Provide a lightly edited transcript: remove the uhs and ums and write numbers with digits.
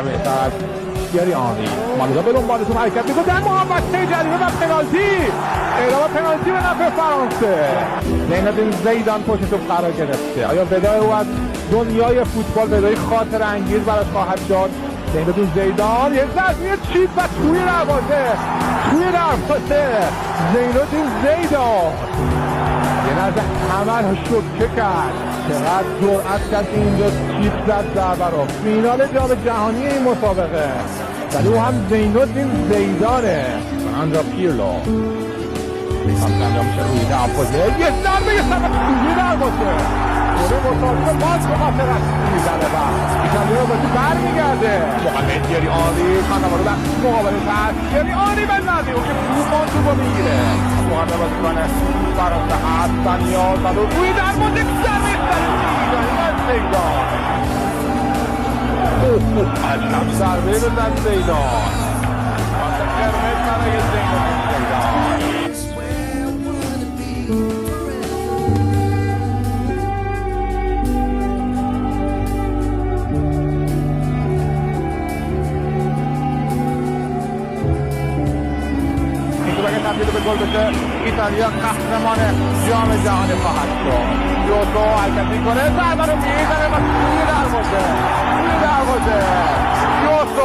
بهتر از تیری آنری. مالودا به دنبالتون حرکت میکنه در محوطه جریمه و پنالتی. اعلام پنالتی به نفع فرانسه. زینالدین زیدان پشت توپ قرار گرفته. آیا وداع او از دنیای فوتبال وداعی خاطر انگیز براش خواهد شد؟ زینالدین زیدان یک ضربه چیپ و توی دروازه زینالدین زیدان یه لحظه همه رو شوکه کرد. چقدر جرأت کرد اینجا چیپ زد ضربه رو. فینال جام جهانی این مسابقه ولی او هم زینالدین زیدانه. اندرا پیرلو انجام میشه روی دروازه. یه ضربه توی دروازه گل مسابقه باز به خاطر از میزنه و ایتالیا رو بازی برمیگرده. محمد تیری آنری خانواده رو در مقابل هست. تیری آنری به نزدی اون که توپان توپ رو میگیره. محمد بازیکن فرانسه هست و نیاز و روی دروازه ضربه زیدان. عجب ضربه بزن زیدان. قرمز برای زینالدین زیدان. تبدیل به گل بشه ایتالیا قهرمان جام جهانی خواهد شد. یوتو حرکت میکنه ضربه رو میزنه و توی دروازه یوتو